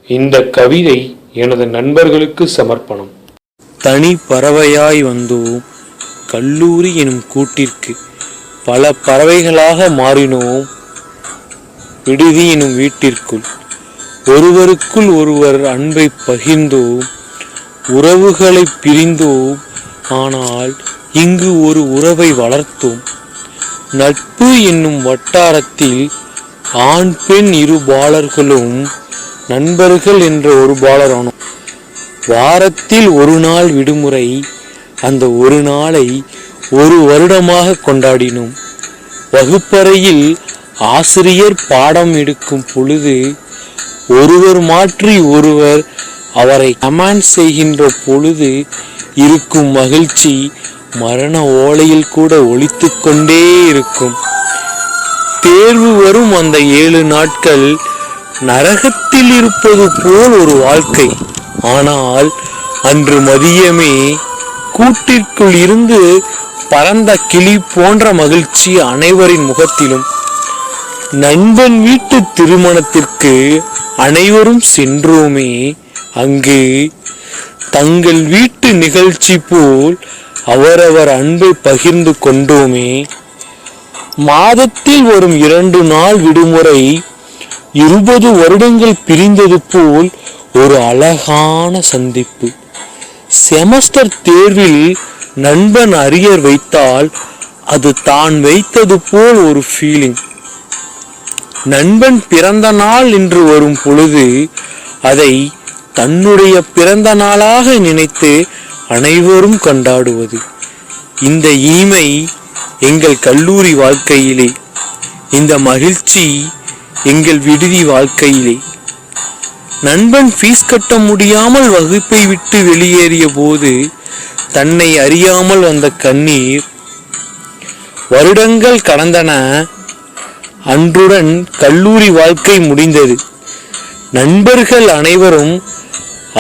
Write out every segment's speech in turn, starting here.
இந்த கவிதை எனது நண்பர்களுக்கு சமர்ப்பணம். தனி பறவையாய் வந்தோம் கல்லூரி எனும் கூட்டிற்கு, பல பறவைகளாக மாறினோம் விடுதி எனும் வீட்டிற்குள். ஒருவருக்குள் ஒருவர் அன்பை பகிர்ந்தோம், உறவுகளை பிரிந்தோம், ஆனால் இங்கு ஒரு உறவை வளர்த்தோம். நட்பு என்னும் வட்டாரத்தில் ஆண் பெண் இரு பாலர்களும் நண்பர்கள் என்ற ஒரு பாலரானோம். வாரத்தில் ஒரு நாள் விடுமுறை, அந்த ஒரு நாளை ஒரு வருடமாக கொண்டாடினோம். வகுப்பறையில் ஆசிரியர் பாடம் எடுக்கும் பொழுது ஒருவர் மாற்றி ஒருவர் அவரை கமெண்ட் செய்கின்ற பொழுது இருக்கும் மகிழ்ச்சி மரண ஓலையில் கூட ஒலித்து கொண்டே இருக்கும். தேர்வு வரும் அந்த 7 நாட்கள் நரகத்தில் இருப்பது போல் ஒரு வாழ்க்கை. ஆனால் அன்று மதியமே கூட்டிற்குள் இருந்து பறந்த கிளி போன்ற மகிழ்ச்சி அனைவரின் முகத்திலும். நண்பன் வீட்டு திருமணத்திற்கு அனைவரும் சென்றோமே, அங்கு தங்கள் வீட்டு நிகழ்ச்சி போல் அவரவர் அன்பை பகிர்ந்து கொண்டோமே. மாதத்தில் வரும் 2 நாள் விடுமுறை 20 வருடங்கள் பிரிந்தது போல் ஒரு அழகான சந்திப்பு. செமஸ்டர் தேர்வில் நண்பன் அரியர் வைத்தால் அது தான் வைத்தது போல் ஒரு ஃபீலிங். நண்பன் பிறந்த நாள் என்று வரும் பொழுது அதை தன்னுடைய பிறந்த நாளாக நினைத்து அனைவரும் கொண்டாடுவது. இந்த இனிமை எங்கள் கல்லூரி வாழ்க்கையிலே, இந்த மகிழ்ச்சி எங்கள் விடுதி வாழ்க்கையிலே. நண்பன் ஃபீஸ் கட்ட முடியாமல் வகுப்பை விட்டு வெளியேறிய போது தன்னை அறியாமல் வந்த கண்ணீர். வருடங்கள் கடந்தன, அன்றுடன் கல்லூரி வாழ்க்கை முடிந்தது. நண்பர்கள் அனைவரும்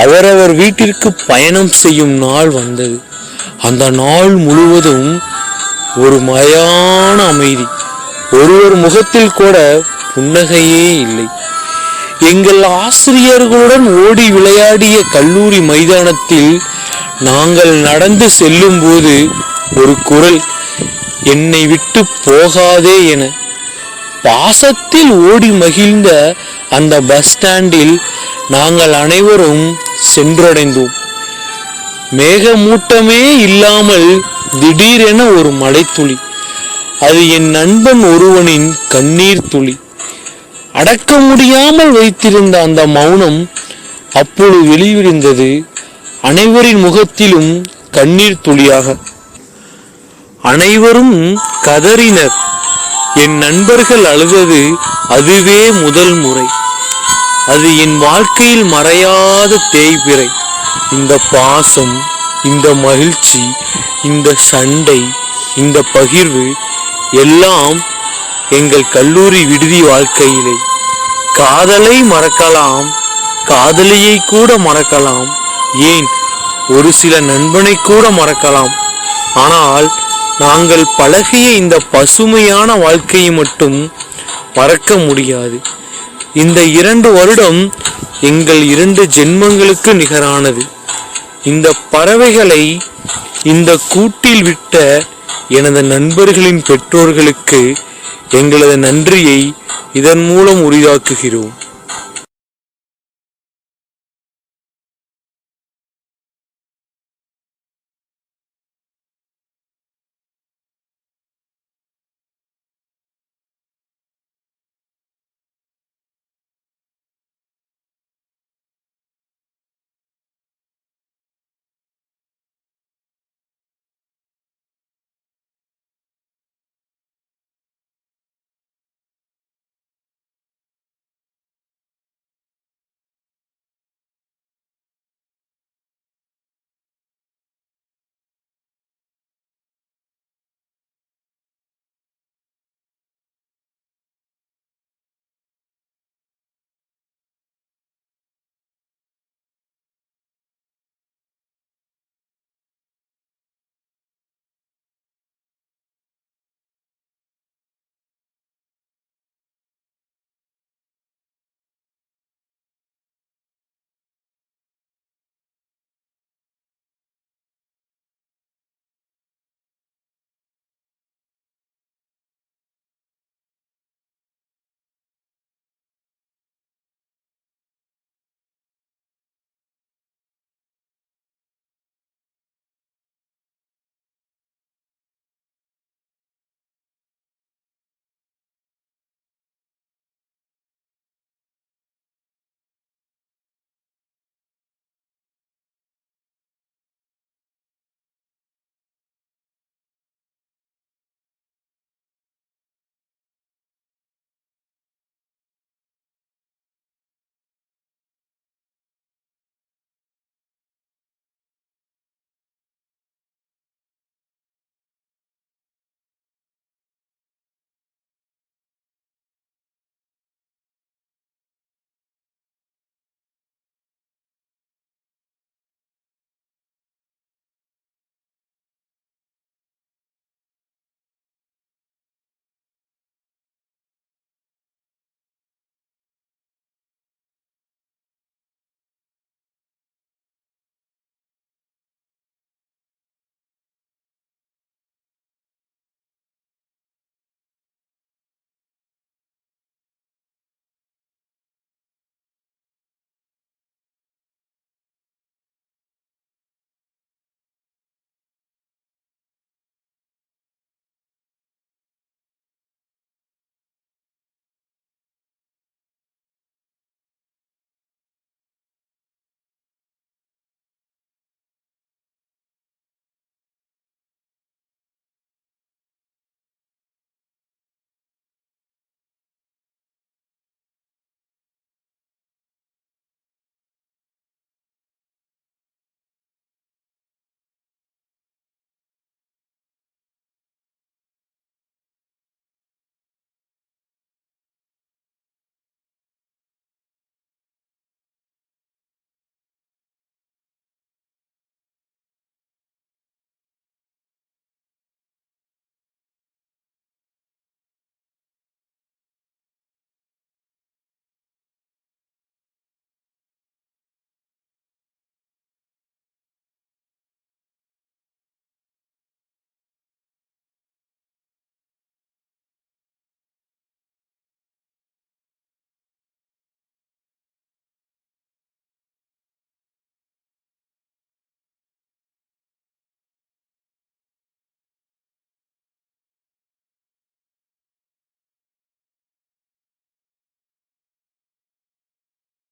அவரவர் வீட்டிற்கு பயணம் செய்யும் நாள் வந்தது. அந்த நாள் முழுவதும் ஒரு மயான அமைதி. ஒருவர் முகத்தில் கூட புன்னகையே இல்லை. எங்கள் ஆசிரியர்களுடன் ஓடி விளையாடிய கல்லூரி மைதானத்தில் நாங்கள் நடந்து செல்லும் போது ஒரு குரல், என்னை விட்டு போகாதே என. பாசத்தில் ஓடி மகிழ்ந்த அந்த பஸ் ஸ்டாண்டில் நாங்கள் அனைவரும் சென்றடைந்தோம். மேகமூட்டமே இல்லாமல் திடீரென ஒரு மழைத்துளி. அது என் நண்பன் ஒருவனின் கண்ணீர் துளி. அடக்க முடியாமல் வைத்திருந்த அந்த மௌனம் அப்பொழுது வெளிவிரிந்தது, அனைவரின் முகத்திலும் கண்ணீர் துளியாக. அனைவரும் கதறினர். என் நண்பர்கள் அழுதது அதுவே முதல் முறை. அது என் வாழ்க்கையில் மறையாத தேய்பிறை. இந்த பாசம், இந்த மகிழ்ச்சி, இந்த சண்டை, இந்த பகிர்வு எல்லாம் எங்கள் கல்லூரி விடுதி வாழ்க்கையிலே. காதலை மறக்கலாம், காதலியை கூட மறக்கலாம், ஏன் ஒரு சில நண்பனை கூட மறக்கலாம். ஆனால் நாங்கள் பழகிய இந்த பசுமையான வாழ்க்கையை மட்டும் மறக்க முடியாது. இந்த 2 வருடம் எங்கள் 2 ஜென்மங்களுக்கு நிகரானது. இந்த பறவைகளை இந்த கூட்டில் விட்ட எனது நண்பர்களின் பெற்றோர்களுக்கு எங்களது நன்றியை இதன் மூலம் உரிதாக்குகிறோம்.